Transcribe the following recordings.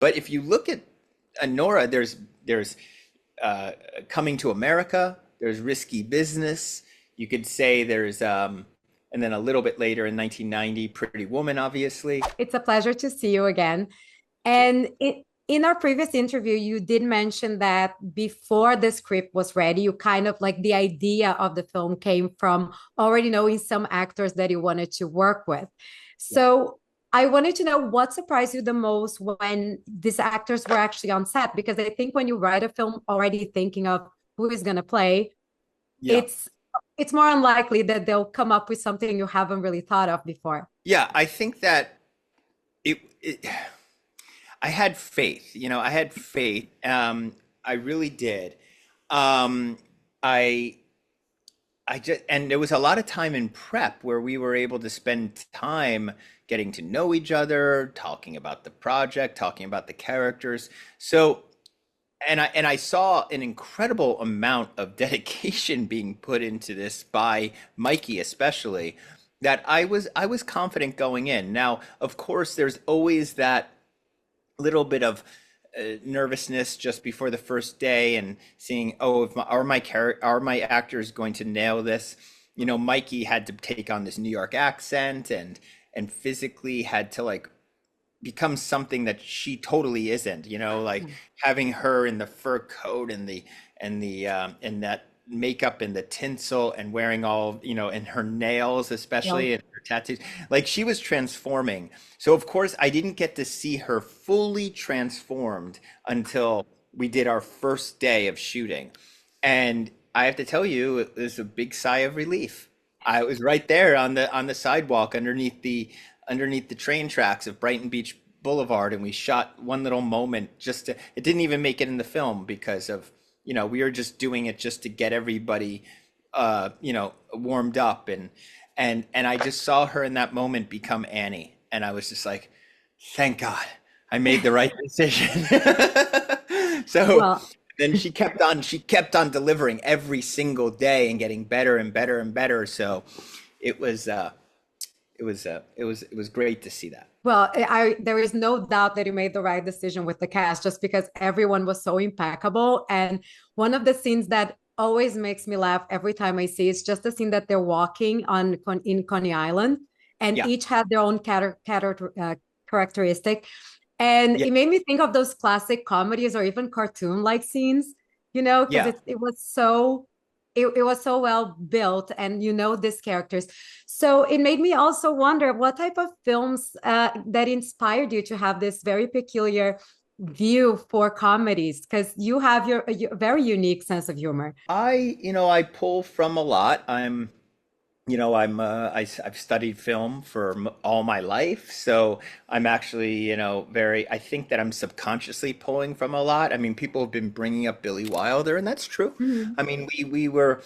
But if you look at Anora, there's Coming to America, there's Risky Business. You could say there's and then a little bit later in 1990, Pretty Woman, obviously. It's a pleasure to see you again. And in our previous interview, you did mention that before the script was ready, you kind of like the idea of the film came from already knowing some actors that you wanted to work with. Yeah. So I wanted to know what surprised you the most when these actors were actually on set, because I think when you write a film already thinking of who is going to play, Yeah. it's it's more unlikely that they'll come up with something you haven't really thought of before. Yeah, I think that it I had faith, I had faith. I really did. Um, I I just, and there was a lot of time in prep where we were able to spend time getting to know each other, talking about the project, talking about the characters. So, and I saw an incredible amount of dedication being put into this by Mikey especially, that I was confident going in. Now, of course, there's always that little bit of nervousness just before the first day and seeing, oh, if are my actors going to nail this? Mikey had to take on this New York accent and physically had to like become something that she totally isn't, like having her in the fur coat and that makeup and the tinsel and wearing all, and her nails Yeah. especially and her tattoos. Like she was transforming. So of course I didn't get to see her fully transformed until we did our first day of shooting. And I have to tell you, it was a big sigh of relief. I was right there on the sidewalk underneath the train tracks of Brighton Beach Boulevard, and we shot one little moment. It didn't even make it in the film because of, we were just doing it just to get everybody, warmed up, and I just saw her in that moment become Annie, and I was just like, thank God, I made the right decision. So Well, then she kept on delivering every single day and getting better and better and better. So it was it was great to see that. well, there is no doubt that you made the right decision with the cast, just because everyone was so impeccable. And one of the scenes that always makes me laugh every time I see it's just the scene that they're walking in Coney Island, and Yeah, each had their own characteristic. And yeah, it made me think of those classic comedies or even cartoon-like scenes, because yeah. it was so well built, and these characters. So it made me also wonder what type of films that inspired you to have this very peculiar view for comedies, because you have your very unique sense of humor. I pull from a lot. I've studied film for all my life, so I'm actually, very. I think that I'm subconsciously pulling from a lot. I mean, people have been bringing up Billy Wilder, and that's true. Mhm. I mean, we were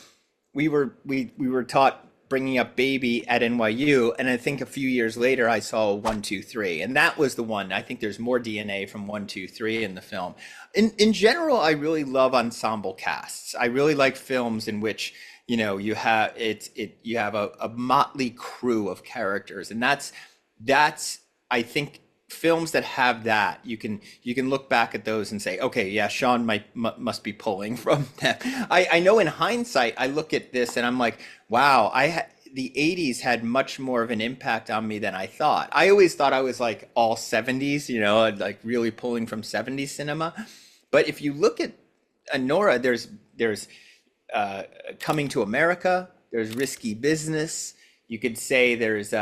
taught bringing up Baby at NYU, and I think a few years later I saw 1, 2, 3, and that was the one. I think there's more DNA from 1, 2, 3 in the film. In general, I really love ensemble casts. I really like films in which you have a motley crew of characters, and that's I think films that have that, you can look back at those and say, okay, yeah, Sean must be pulling from them. I know in hindsight I look at this and I'm like, wow, the 80s had much more of an impact on me than I thought. I always thought I was like all 70s, like really pulling from 70s cinema. But if you look at Anora, there's Coming to America, there's Risky Business. You could say there's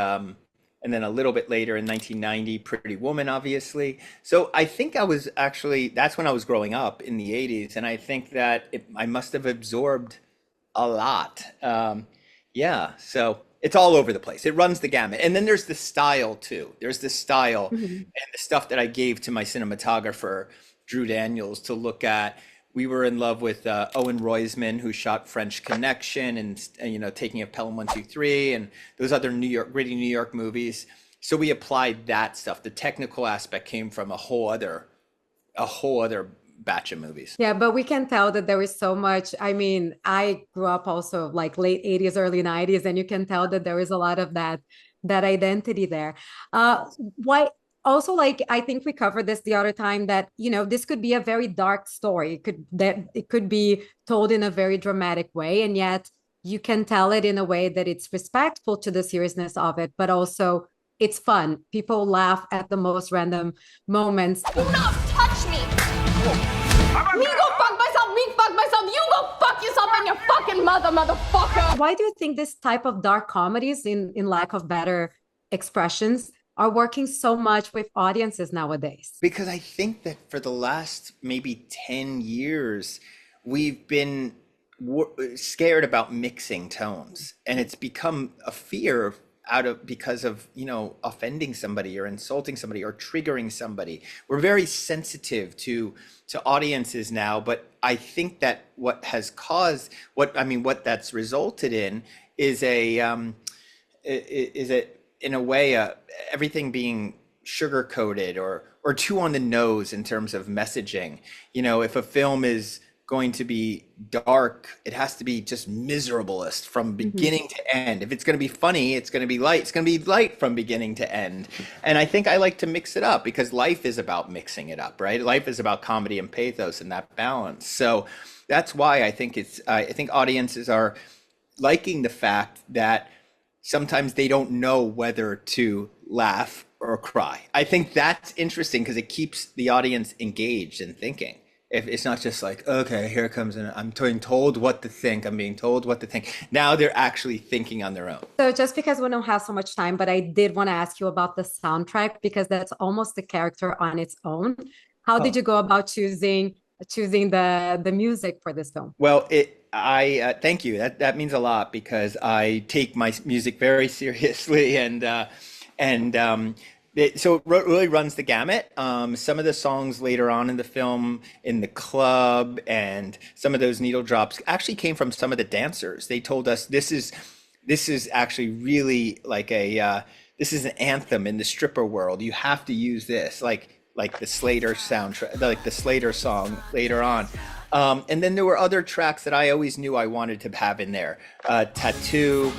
and then a little bit later in 1990, Pretty Woman, obviously. So I think that's when I was growing up in the 80s, and I think that I must have absorbed a lot. Yeah, so it's all over the place. It runs the gamut. And then there's the style too. There's the style Mhm. and the stuff that I gave to my cinematographer, Drew Daniels, to look at. We were in love with Owen Roisman, who shot French Connection and Taking of Pelham 1, 2, 3, and those other gritty New York movies. So we applied that stuff. The technical aspect came from a whole other batch of movies. Yeah, but we can tell that there is so much. I mean, I grew up also like late 80s, early 90s, and you can tell that there is a lot of that identity there. Why? also, like, I think we covered this the other time, that, you know, this could be a very dark story. It could be told in a very dramatic way, and yet you can tell it in a way that it's respectful to the seriousness of it, but also it's fun. People laugh at the most random moments. Do not touch me! Me go fuck myself, me fuck myself, you go fuck yourself and your fucking motherfucker! Why do you think this type of dark comedies, in lack of better expressions, are working so much with audiences nowadays? Because I think that for the last maybe 10 years, we've been scared about mixing tones, and it's become a fear because of, you know, offending somebody or insulting somebody or triggering somebody. We're very sensitive to audiences now, but I think that what that's resulted in is in a way, everything being sugar coated or too on the nose in terms of messaging. You know, if a film is going to be dark, it has to be just miserablest from beginning to end. If it's going to be funny, it's going to be light. It's going to be light from beginning to end. And I think I like to mix it up, because life is about mixing it up, right? Life is about comedy and pathos and that balance. So that's why I think I think audiences are liking the fact that sometimes they don't know whether to laugh or cry. I think that's interesting, because it keeps the audience engaged and thinking. If it's not just like, okay, here comes, and I'm being told what to think. I'm being told what to think. Now they're actually thinking on their own. So just because we don't have so much time, but I did want to ask you about the soundtrack, because that's almost a character on its own. How did you go about choosing the music for this film? Well, thank you. That means a lot, because I take my music very seriously, so it really runs the gamut. Some of the songs later on in the film, in the club, and some of those needle drops actually came from some of the dancers. They told us this is actually really like this is an anthem in the stripper world. You have to use this, like the Slater soundtrack, like the Slater song later on. And then there were other tracks that I always knew I wanted to have in there. Tattoo,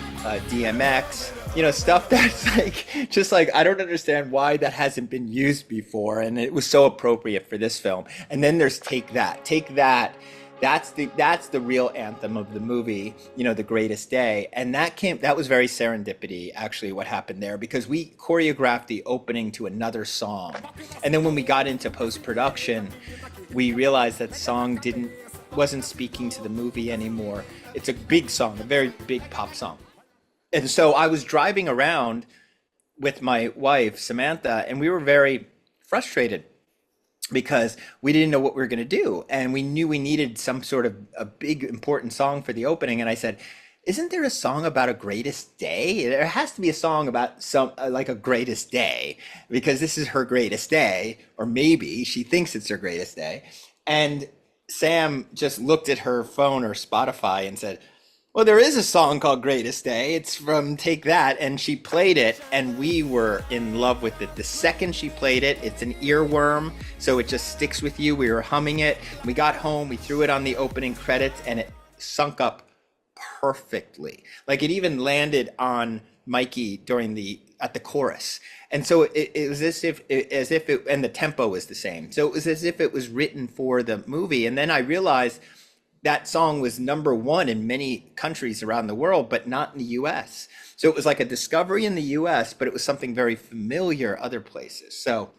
DMX, you know, stuff that's like, just like, I don't understand why that hasn't been used before. And it was so appropriate for this film. And then there's Take That. Take That. That's the real anthem of the movie, you know, The Greatest Day. And that was very serendipity, actually, what happened there, because we choreographed the opening to another song. And then when we got into post-production, we realized that song wasn't speaking to the movie anymore. It's a big song, a very big pop song. And so I was driving around with my wife, Samantha, and we were very frustrated because we didn't know what we were going to do. And we knew we needed some sort of a big, important song for the opening. And I said, isn't there a song about a greatest day? There has to be a song about like a greatest day, because this is her greatest day, or maybe she thinks it's her greatest day. And Sam just looked at her phone or Spotify and said, well, there is a song called Greatest Day. It's from Take That. And she played it, and we were in love with it. The second she played it, it's an earworm, so it just sticks with you. We were humming it. We got home, we threw it on the opening credits, and it sunk up perfectly. Like, it even landed on Mikey at the chorus. And so it was as if it, and the tempo was the same. So it was as if it was written for the movie. And then I realized that song was #1 in many countries around the world, but not in the US. So it was like a discovery in the US, but it was something very familiar other places. So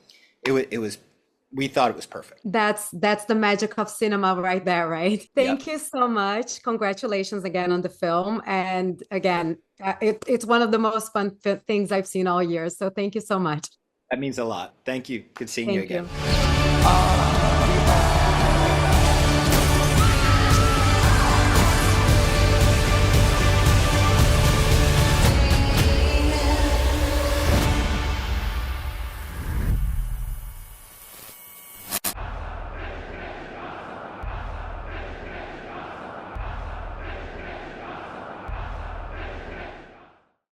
we thought it was perfect. That's the magic of cinema right there, right? Thank you so much. Congratulations again on the film. And again, it's one of the most fun things I've seen all year. So thank you so much. That means a lot. Thank you. Good seeing you again. You.